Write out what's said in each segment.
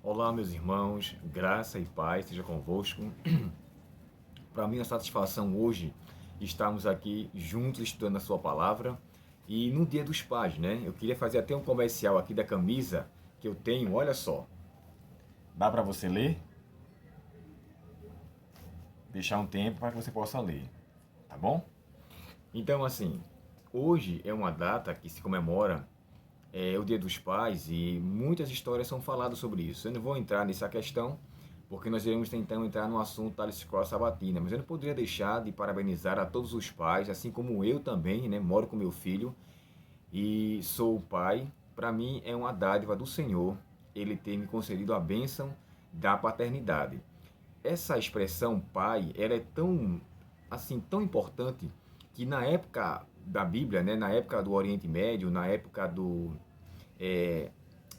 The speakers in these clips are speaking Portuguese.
Olá, meus irmãos, graça e paz seja convosco. Para mim, é uma satisfação hoje estarmos aqui juntos estudando a Sua palavra e no Dia dos Pais, né? Eu queria fazer até um comercial aqui da camisa que eu tenho, olha só. Dá para você ler? Deixar um tempo para que você possa ler, tá bom? Então, assim, hoje é uma data que se comemora o Dia dos Pais e muitas histórias são faladas sobre isso. Eu não vou entrar nessa questão, porque nós iremos então entrar no assunto da escola sabatina, mas eu não poderia deixar de parabenizar a todos os pais, assim como eu também, né, moro com meu filho e sou pai. Para mim é uma dádiva do Senhor ele ter me concedido a bênção da paternidade. Essa expressão pai, ela é tão assim, tão importante que na época da Bíblia, né, na época do Oriente Médio, na época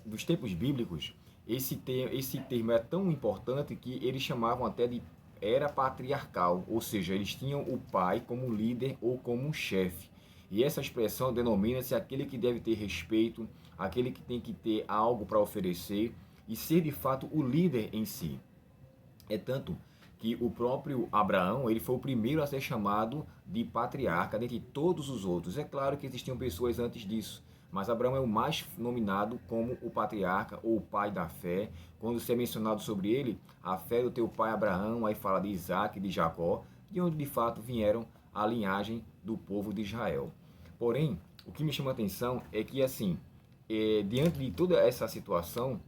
dos tempos bíblicos, esse termo é tão importante que eles chamavam até de era patriarcal, ou seja, eles tinham o pai como líder ou como chefe. E essa expressão denomina-se aquele que deve ter respeito, aquele que tem que ter algo para oferecer e ser de fato o líder em si. É tanto que o próprio Abraão, ele foi o primeiro a ser chamado de patriarca dentre todos os outros. É claro que existiam pessoas antes disso, mas Abraão é o mais nominado como o patriarca ou o pai da fé. Quando se é mencionado sobre ele, a fé do teu pai Abraão, aí fala de Isaac e de Jacó, de onde de fato vieram a linhagem do povo de Israel. Porém, o que me chama a atenção é que, assim, diante de toda essa situação,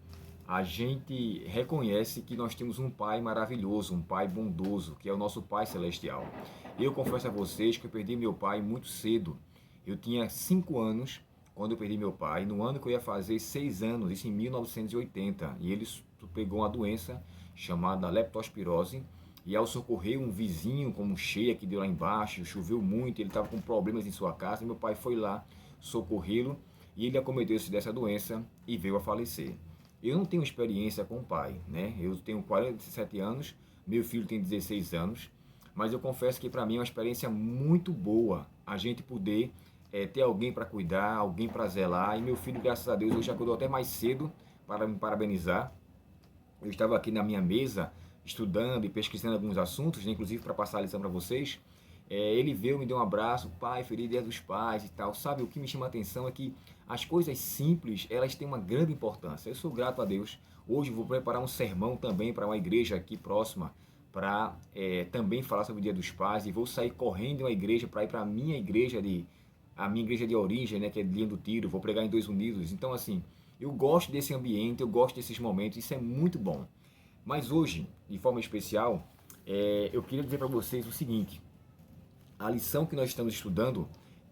a gente reconhece que nós temos um Pai maravilhoso, um Pai bondoso, que é o nosso Pai Celestial. Eu confesso a vocês que eu perdi meu pai muito cedo. Eu tinha 5 anos quando eu perdi meu pai, no ano que eu ia fazer 6 anos, isso em 1980. E ele pegou uma doença chamada leptospirose. E ao socorrer um vizinho com um cheia que deu lá embaixo, choveu muito, ele estava com problemas em sua casa, e meu pai foi lá socorrê-lo e ele acometeu-se dessa doença e veio a falecer. Eu não tenho experiência com o pai, né? Eu tenho 47 anos, meu filho tem 16 anos, mas eu confesso que para mim é uma experiência muito boa a gente poder ter alguém para cuidar, alguém para zelar. E meu filho, graças a Deus, hoje acordou até mais cedo para me parabenizar. Eu estava aqui na minha mesa estudando e pesquisando alguns assuntos, né, inclusive para passar a lição para vocês. Ele veio, me deu um abraço, pai, feliz dia dos pais e tal. Sabe, o que me chama a atenção é que as coisas simples, elas têm uma grande importância. Eu sou grato a Deus. Hoje vou preparar um sermão também para uma igreja aqui próxima, para também falar sobre o dia dos pais. E vou sair correndo de uma igreja para ir para a minha igreja de origem, né, que é de Linha do Tiro. Vou pregar em Dois Unidos. Então, assim, eu gosto desse ambiente, eu gosto desses momentos, isso é muito bom. Mas hoje, de forma especial, eu queria dizer para vocês o seguinte: a lição que nós estamos estudando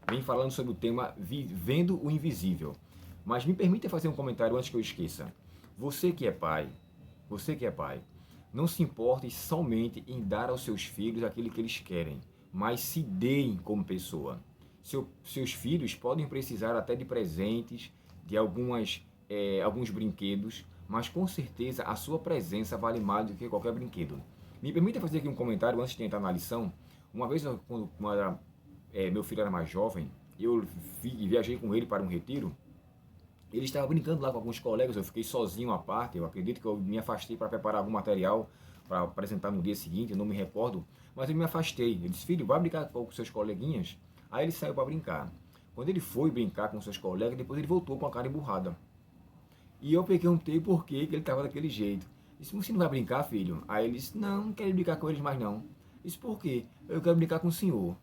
vem falando sobre o tema Vivendo o Invisível. Mas me permita fazer um comentário antes que eu esqueça. Você que é pai, você que é pai, não se importe somente em dar aos seus filhos aquilo que eles querem, mas se deem como pessoa. Seus filhos podem precisar até de presentes, de alguns brinquedos, mas com certeza a sua presença vale mais do que qualquer brinquedo. Me permita fazer aqui um comentário antes de entrar na lição. Uma vez, quando meu filho era mais jovem, eu viajei com ele para um retiro. Ele estava brincando lá com alguns colegas, eu fiquei sozinho à parte. Eu acredito que eu me afastei para preparar algum material para apresentar no dia seguinte, eu não me recordo. Mas eu me afastei. Ele disse: filho, vai brincar com seus coleguinhas. Aí ele saiu para brincar. Quando ele foi brincar com seus colegas, depois ele voltou com a cara emburrada. E eu perguntei por que ele estava daquele jeito. Disse: você não vai brincar, filho? Aí ele disse: não quero brincar com eles mais não. Disse: por quê? Eu quero brincar com o senhor.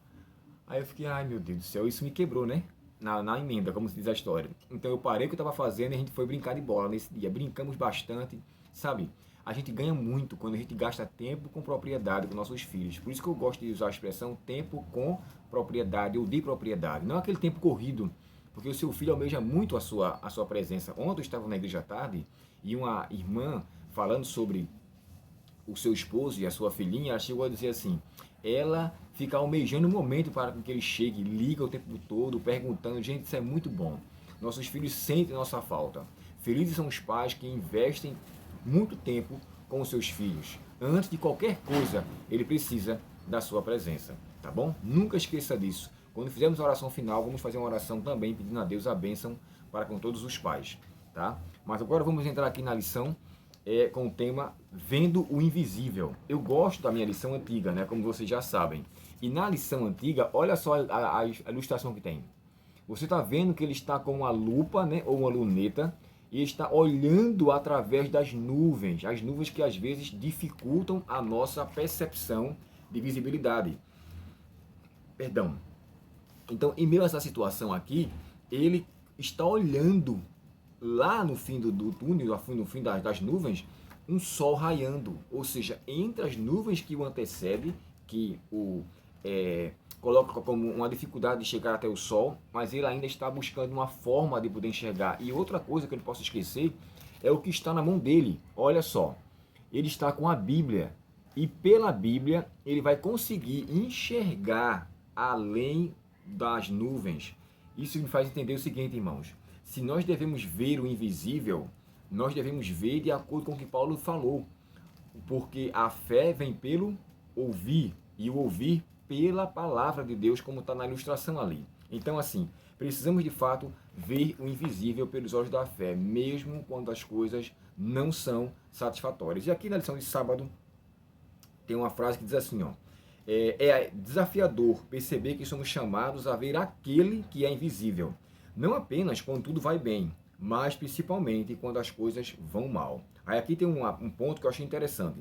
Aí eu fiquei: ai meu Deus do céu, isso me quebrou, né? Na emenda, como se diz a história. Então eu parei o que eu estava fazendo e a gente foi brincar de bola nesse dia. Brincamos bastante, sabe? A gente ganha muito quando a gente gasta tempo com propriedade com nossos filhos. Por isso que eu gosto de usar a expressão tempo com propriedade ou de propriedade. Não aquele tempo corrido, porque o seu filho almeja muito a sua presença. Ontem eu estava na igreja à tarde e uma irmã falando sobre o seu esposo e a sua filhinha, ela chegou a dizer assim: ela fica almejando o momento para que ele chegue, liga o tempo todo, perguntando. Gente, isso é muito bom. Nossos filhos sentem nossa falta. Felizes são os pais que investem muito tempo com os seus filhos. Antes de qualquer coisa, ele precisa da sua presença, tá bom? Nunca esqueça disso. Quando fizermos a oração final, vamos fazer uma oração também pedindo a Deus a bênção para com todos os pais, tá? Mas agora vamos entrar aqui na lição. com o tema Vendo o Invisível. Eu gosto da minha lição antiga, né, como vocês já sabem. E na lição antiga, olha só a ilustração que tem. Você está vendo que ele está com uma lupa, né, ou uma luneta, e está olhando através das nuvens, as nuvens que às vezes dificultam a nossa percepção de visibilidade. Perdão. Então, em meio a essa situação aqui, ele está olhando lá no fim do túnel, no fim das nuvens, um sol raiando. Ou seja, entre as nuvens que o antecede, que o coloca como uma dificuldade de chegar até o sol, mas ele ainda está buscando uma forma de poder enxergar. E outra coisa que eu não posso esquecer é o que está na mão dele. Olha só, ele está com a Bíblia. E pela Bíblia ele vai conseguir enxergar além das nuvens. Isso me faz entender o seguinte, irmãos. Se nós devemos ver o invisível, nós devemos ver de acordo com o que Paulo falou. Porque a fé vem pelo ouvir, e o ouvir pela palavra de Deus, como está na ilustração ali. Então, assim, precisamos de fato ver o invisível pelos olhos da fé, mesmo quando as coisas não são satisfatórias. E aqui na lição de sábado, tem uma frase que diz assim, ó, é desafiador perceber que somos chamados a ver aquele que é invisível, não apenas quando tudo vai bem, mas principalmente quando as coisas vão mal. Aí aqui tem um ponto que eu achei interessante.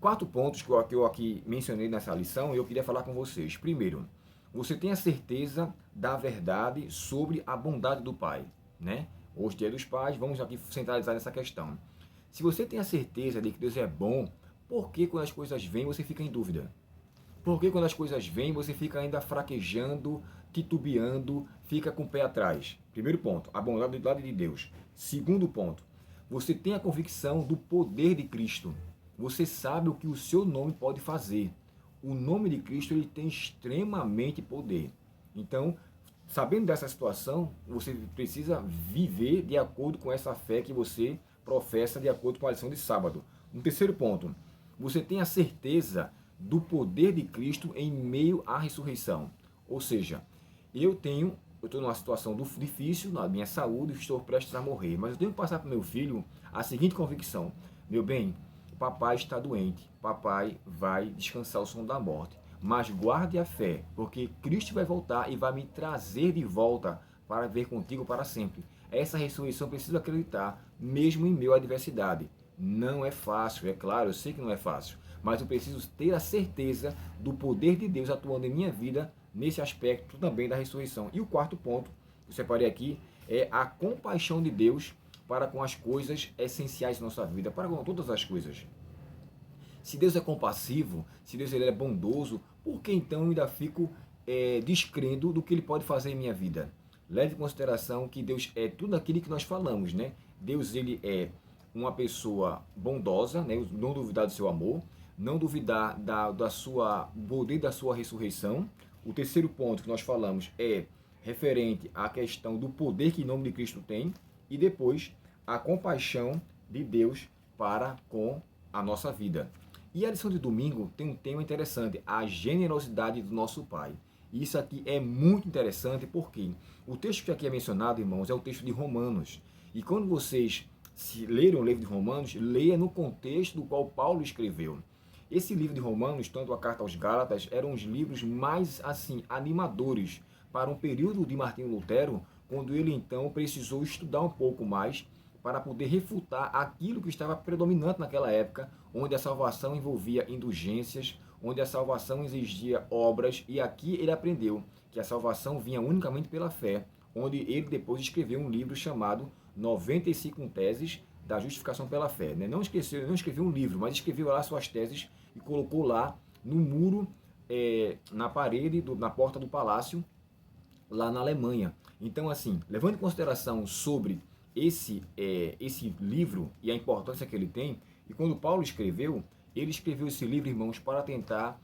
4 pontos que eu aqui mencionei nessa lição e eu queria falar com vocês. Primeiro, você tem a certeza da verdade sobre a bondade do Pai, né? Hoje, Dia dos Pais, vamos aqui centralizar nessa questão. Se você tem a certeza de que Deus é bom, por que quando as coisas vêm você fica em dúvida? Por que quando as coisas vêm você fica ainda fraquejando, titubeando, fica com o pé atrás? Primeiro ponto, a bondade de Deus. Segundo ponto, você tem a convicção do poder de Cristo. Você sabe o que o seu nome pode fazer. O nome de Cristo ele tem extremamente poder. Então, sabendo dessa situação, você precisa viver de acordo com essa fé que você professa de acordo com a lição de sábado. Um terceiro ponto, você tem a certeza do poder de Cristo em meio à ressurreição. Ou seja, eu estou numa situação difícil na minha saúde, estou prestes a morrer, mas eu tenho que passar para o meu filho a seguinte convicção: meu bem, papai está doente, papai vai descansar o sono da morte, mas guarde a fé, porque Cristo vai voltar e vai me trazer de volta para ver contigo para sempre. Essa ressurreição preciso acreditar, mesmo em meio à adversidade. Não é fácil, é claro, eu sei que não é fácil, mas eu preciso ter a certeza do poder de Deus atuando em minha vida nesse aspecto também da ressurreição. E o quarto ponto que eu separei aqui é a compaixão de Deus para com as coisas essenciais da nossa vida, para com todas as coisas. Se Deus é compassivo, se Deus ele é bondoso, por que então eu ainda fico descrendo do que Ele pode fazer em minha vida? Leve em consideração que Deus é tudo aquilo que nós falamos, né? Deus ele é uma pessoa bondosa, né? Não duvidar do seu amor, não duvidar da sua poder, da sua ressurreição. O terceiro ponto que nós falamos é referente à questão do poder que o nome de Cristo tem, e depois a compaixão de Deus para com a nossa vida. E a lição de domingo tem um tema interessante, a generosidade do nosso Pai. E isso aqui é muito interessante porque o texto que aqui é mencionado, irmãos, é o texto de Romanos. E quando vocês lerem o livro de Romanos, leia no contexto do qual Paulo escreveu. Esse livro de Romanos, tanto a carta aos Gálatas, eram os livros mais assim animadores para um período de Martinho Lutero, quando ele então precisou estudar um pouco mais para poder refutar aquilo que estava predominante naquela época, onde a salvação envolvia indulgências, onde a salvação exigia obras, e aqui ele aprendeu que a salvação vinha unicamente pela fé, onde ele depois escreveu um livro chamado 95 Teses da Justificação pela Fé. Não escreveu um livro, mas escreveu lá suas teses e colocou lá no muro, na parede, na porta do palácio, lá na Alemanha. Então, assim, levando em consideração sobre esse livro e a importância que ele tem, e quando Paulo escreveu, ele escreveu esse livro, irmãos, para tentar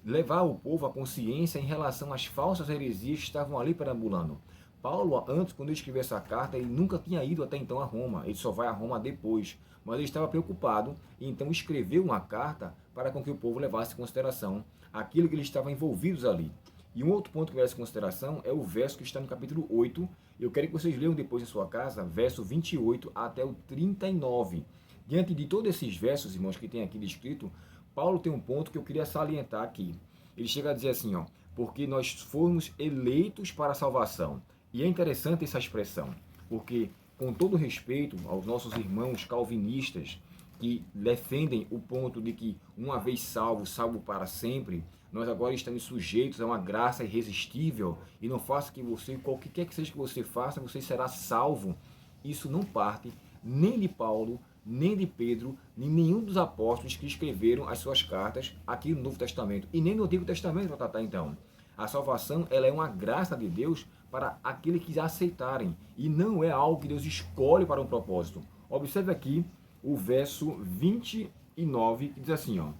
levar o povo à consciência em relação às falsas heresias que estavam ali perambulando. Paulo, antes, quando ele escreveu essa carta, ele nunca tinha ido até então a Roma, ele só vai a Roma depois, mas ele estava preocupado e então escreveu uma carta para com que o povo levasse em consideração aquilo que eles estavam envolvidos ali. E um outro ponto que merece consideração é o verso que está no capítulo 8. Eu quero que vocês leiam depois em sua casa, verso 28 até o 39. Diante de todos esses versos, irmãos, que tem aqui descrito, Paulo tem um ponto que eu queria salientar aqui. Ele chega a dizer assim, ó, porque nós fomos eleitos para a salvação. E é interessante essa expressão, porque, com todo respeito aos nossos irmãos calvinistas, que defendem o ponto de que, uma vez salvo, salvo para sempre, nós agora estamos sujeitos a uma graça irresistível e não faça que você, qualquer que seja que você faça, você será salvo. Isso não parte nem de Paulo, nem de Pedro, nem nenhum dos apóstolos que escreveram as suas cartas aqui no Novo Testamento, e nem no Antigo Testamento, para tratar então. A salvação, ela é uma graça de Deus para aqueles que aceitarem, e não é algo que Deus escolhe para um propósito. Observe aqui o verso 29, que diz assim, ó,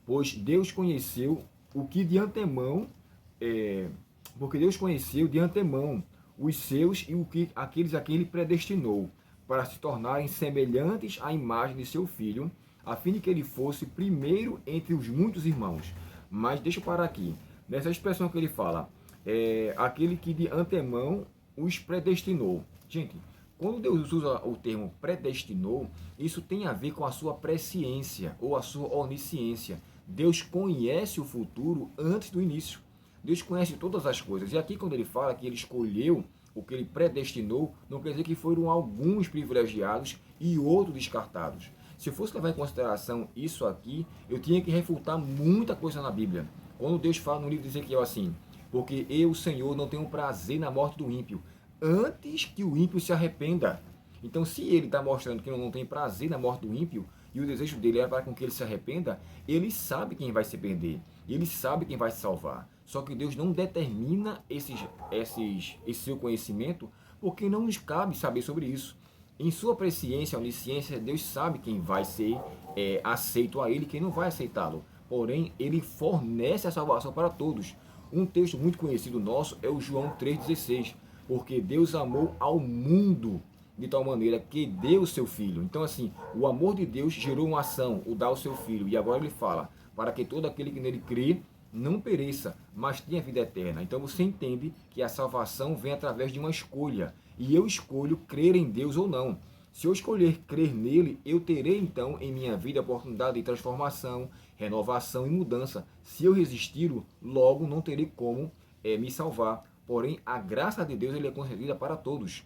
pois Deus conheceu o que de antemão, porque Deus conheceu de antemão os seus e o que aqueles a quem ele predestinou, para se tornarem semelhantes à imagem de seu filho, a fim de que ele fosse primeiro entre os muitos irmãos. Mas deixa eu parar aqui. Nessa expressão que ele fala, aquele que de antemão os predestinou. Gente, quando Deus usa o termo predestinou, isso tem a ver com a sua presciência ou a sua onisciência. Deus conhece o futuro antes do início. Deus conhece todas as coisas. E aqui quando ele fala que ele escolheu o que ele predestinou, não quer dizer que foram alguns privilegiados e outros descartados. Se eu fosse levar em consideração isso aqui, eu tinha que refutar muita coisa na Bíblia. Quando Deus fala no livro de Ezequiel assim, porque eu, Senhor, não tenho prazer na morte do ímpio, antes que o ímpio se arrependa. Então, se ele está mostrando que não tem prazer na morte do ímpio, e o desejo dele era para com que ele se arrependa, ele sabe quem vai se perder, ele sabe quem vai se salvar. Só que Deus não determina esse seu conhecimento, porque não nos cabe saber sobre isso. Em sua presciência, onisciência, Deus sabe quem vai ser aceito a ele e quem não vai aceitá-lo. Porém, ele fornece a salvação para todos. Um texto muito conhecido nosso é o João 3,16, porque Deus amou ao mundo de tal maneira que deu o seu filho. Então, assim, o amor de Deus gerou uma ação, o dar o seu filho. E agora ele fala, para que todo aquele que nele crê não pereça, mas tenha vida eterna. Então você entende que a salvação vem através de uma escolha. E eu escolho crer em Deus ou não. Se eu escolher crer nele, eu terei então em minha vida a oportunidade de transformação, renovação e mudança. Se eu resisti-lo, logo não terei como me salvar. Porém, a graça de Deus ele é concedida para todos.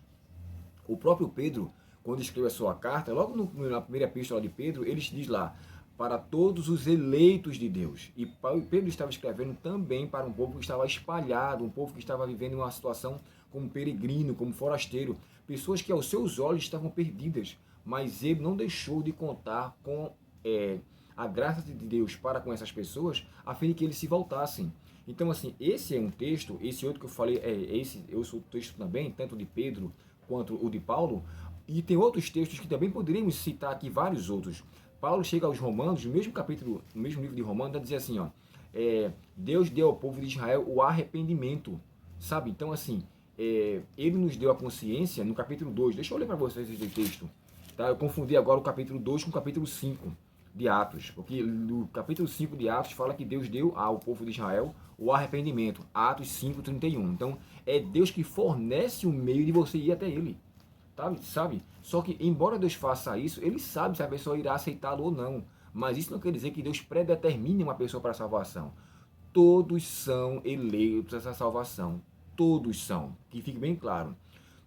O próprio Pedro, quando escreve a sua carta, logo na primeira epístola de Pedro, ele diz lá, para todos os eleitos de Deus. E Pedro estava escrevendo também para um povo que estava espalhado, um povo que estava vivendo uma situação como peregrino, como forasteiro, pessoas que aos seus olhos estavam perdidas, mas ele não deixou de contar com a graça de Deus para com essas pessoas, a fim de que eles se voltassem. Então, assim, esse é um texto, esse outro que eu falei, eu sou o texto também, tanto de Pedro quanto o de Paulo, e tem outros textos que também poderíamos citar aqui, vários outros. Paulo chega aos Romanos, no mesmo capítulo, no mesmo livro de Romanos, a dizer assim, ó, Deus deu ao povo de Israel o arrependimento, sabe? Então, assim, ele nos deu a consciência, no capítulo 2, deixa eu ler para vocês esse texto, tá? Eu confundi agora o capítulo 2 com o capítulo 5 de Atos, porque no capítulo 5 de Atos fala que Deus deu ao povo de Israel o arrependimento, Atos 5:31. Então, é Deus que fornece o meio de você ir até ele, sabe? Só que, embora Deus faça isso, ele sabe se a pessoa irá aceitá-lo ou não. Mas isso não quer dizer que Deus predetermine uma pessoa para a salvação. Todos são eleitos a essa salvação. Todos são. Que fique bem claro.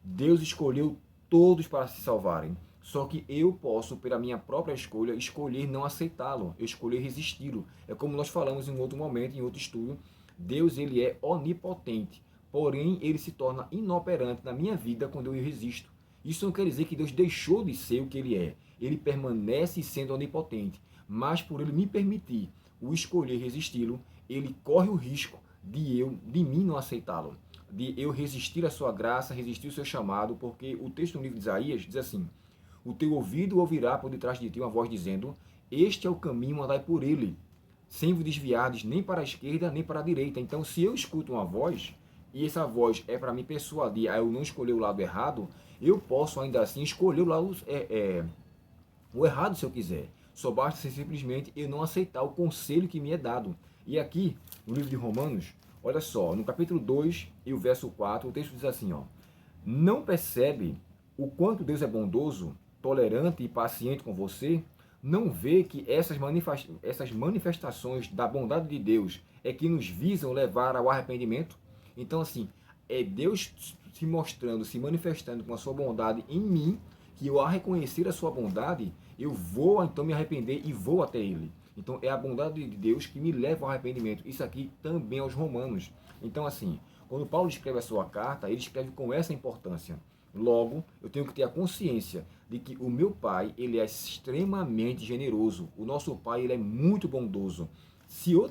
Deus escolheu todos para se salvarem. Só que eu posso, pela minha própria escolha, escolher não aceitá-lo. Eu escolher resisti-lo. É como nós falamos em outro momento, em outro estudo. Deus, ele é onipotente. Porém, ele se torna inoperante na minha vida quando eu resisto. Isso não quer dizer que Deus deixou de ser o que ele é. Ele permanece sendo onipotente. Mas por ele me permitir o escolher resisti-lo, ele corre o risco de mim não aceitá-lo. De eu resistir à sua graça, resistir ao seu chamado, porque o texto no livro de Isaías diz assim, o teu ouvido ouvirá por detrás de ti uma voz dizendo, este é o caminho, andai por ele, sem vos desviardes nem para a esquerda nem para a direita. Então, se eu escuto uma voz, e essa voz é para me persuadir a eu não escolher o lado errado, eu posso ainda assim escolher o lado o errado se eu quiser. Só basta simplesmente eu não aceitar o conselho que me é dado. E aqui, no livro de Romanos, Olha só, no capítulo 2 e o verso 4, o texto diz assim, ó: não percebe o quanto Deus é bondoso, tolerante e paciente com você? Não vê que essas manifestações da bondade de Deus é que nos visam levar ao arrependimento? Então, assim, é Deus se mostrando, se manifestando com a sua bondade em mim, que eu, ao reconhecer a sua bondade, eu vou então me arrepender e vou até Ele. Então, é a bondade de Deus que me leva ao arrependimento. Isso aqui também aos romanos. Então, assim, quando Paulo escreve a sua carta, ele escreve com essa importância. Logo, eu tenho que ter a consciência de que o meu pai, ele é extremamente generoso. O nosso pai, ele é muito bondoso. Se eu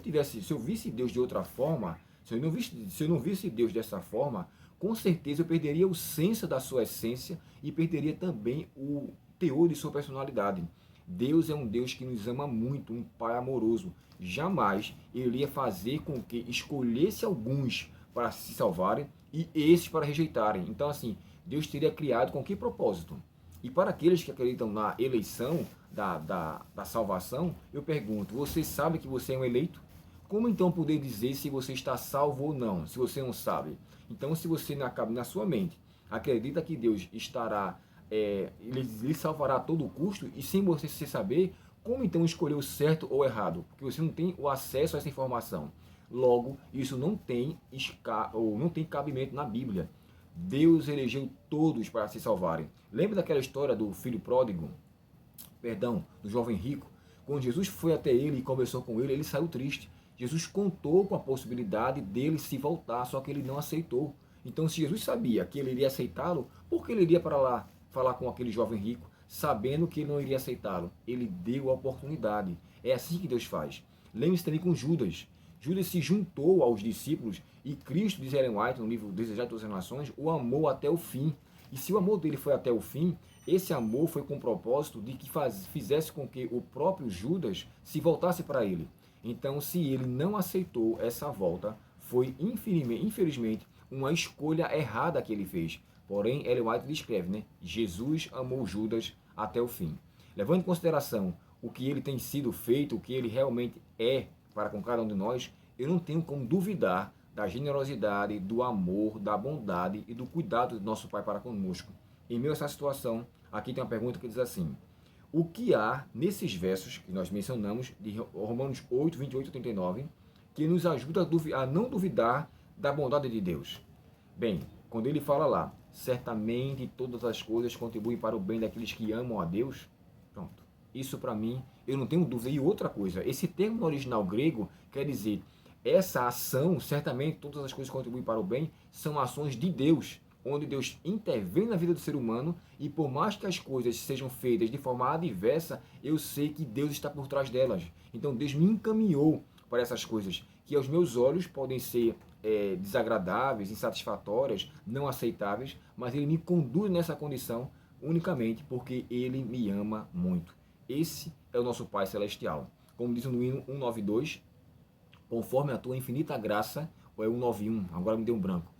visse Deus de outra forma, se eu não visse Deus dessa forma, com certeza eu perderia o senso da sua essência e perderia também o teor de sua personalidade. Deus é um Deus que nos ama muito, um pai amoroso. Jamais ele ia fazer com que escolhesse alguns para se salvarem e esses para rejeitarem. Então, assim, Deus teria criado com que propósito? E para aqueles que acreditam na eleição da salvação, eu pergunto: você sabe que você é um eleito? Como então poder dizer se você está salvo ou não, se você não sabe? Então, se você na sua mente acredita que Deus estará, ele lhe salvará a todo custo, e sem você saber, como então escolher o certo ou errado? Porque você não tem o acesso a essa informação. Logo, isso não tem cabimento na Bíblia. Deus elegeu todos para se salvarem. Lembra daquela história do filho pródigo? Perdão, do jovem rico? Quando Jesus foi até ele e conversou com ele, ele saiu triste. Jesus contou com a possibilidade dele se voltar, só que ele não aceitou. Então, se Jesus sabia que ele iria aceitá-lo, por que ele iria para lá falar com aquele jovem rico, sabendo que ele não iria aceitá-lo? Ele deu a oportunidade. É assim que Deus faz. Lembre-se também com Judas. Judas se juntou aos discípulos e Cristo, diz Ellen White no livro Desejar de Todas as Nações, o amou até o fim. E se o amor dele foi até o fim, esse amor foi com o propósito de que fizesse com que o próprio Judas se voltasse para ele. Então, se ele não aceitou essa volta, foi infelizmente uma escolha errada que ele fez. Porém, Ellen White descreve, né? Jesus amou Judas até o fim. Levando em consideração o que ele tem sido feito, o que ele realmente é para com cada um de nós, eu não tenho como duvidar da generosidade, do amor, da bondade e do cuidado do nosso Pai para conosco. Em meio a essa situação, aqui tem uma pergunta que diz assim: o que há nesses versos que nós mencionamos, de Romanos 8, 28 e 39, que nos ajuda a não duvidar da bondade de Deus? Bem, quando ele fala lá, certamente todas as coisas contribuem para o bem daqueles que amam a Deus, pronto. Isso para mim, eu não tenho dúvida. E outra coisa, esse termo no original grego quer dizer, essa ação, certamente todas as coisas contribuem para o bem, são ações de Deus, onde Deus intervém na vida do ser humano e por mais que as coisas sejam feitas de forma adversa, eu sei que Deus está por trás delas. Então Deus me encaminhou para essas coisas que aos meus olhos podem ser desagradáveis, insatisfatórias, não aceitáveis, mas Ele me conduz nessa condição unicamente porque Ele me ama muito. Esse é o nosso Pai Celestial. Como diz no hino 192, conforme a tua infinita graça, ou é 191, agora me deu um branco.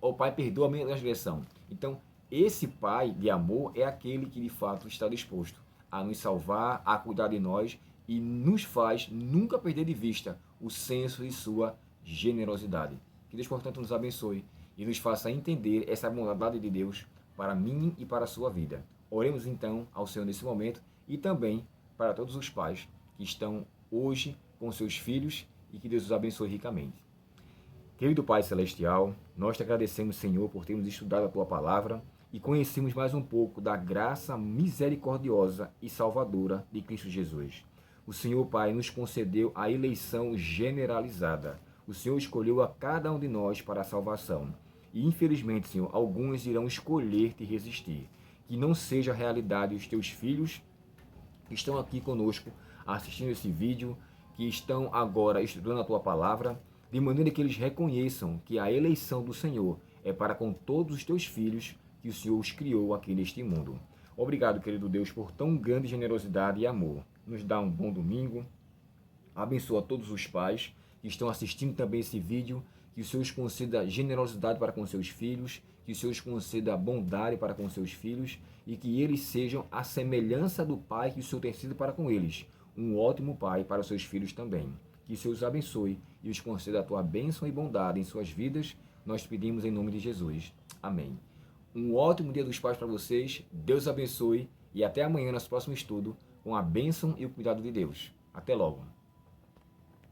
Ó Pai, perdoa a minha transgressão. Então, esse Pai de amor é aquele que de fato está disposto a nos salvar, a cuidar de nós e nos faz nunca perder de vista o senso de sua generosidade. Que Deus, portanto, nos abençoe e nos faça entender essa bondade de Deus para mim e para a sua vida. Oremos então ao Senhor nesse momento e também para todos os pais que estão hoje com seus filhos e que Deus os abençoe ricamente. Querido Pai Celestial, nós te agradecemos, Senhor, por termos estudado a Tua Palavra e conhecemos mais um pouco da graça misericordiosa e salvadora de Cristo Jesus. O Senhor, Pai, nos concedeu a eleição generalizada. O Senhor escolheu a cada um de nós para a salvação. E, infelizmente, Senhor, alguns irão escolher te resistir. Que não seja realidade os teus filhos que estão aqui conosco assistindo esse vídeo, que estão agora estudando a Tua Palavra, de maneira que eles reconheçam que a eleição do Senhor é para com todos os teus filhos que o Senhor os criou aqui neste mundo. Obrigado, querido Deus, por tão grande generosidade e amor. Nos dá um bom domingo. Abençoa todos os pais que estão assistindo também esse vídeo, que o Senhor os conceda generosidade para com seus filhos, que o Senhor os conceda bondade para com seus filhos e que eles sejam a semelhança do Pai que o Senhor tem sido para com eles, um ótimo Pai para os seus filhos também. Que o Senhor os abençoe e os conceda a tua bênção e bondade em suas vidas. Nós pedimos em nome de Jesus. Amém. Um ótimo Dia dos Pais para vocês. Deus abençoe e até amanhã, nosso próximo estudo, com a bênção e o cuidado de Deus. Até logo.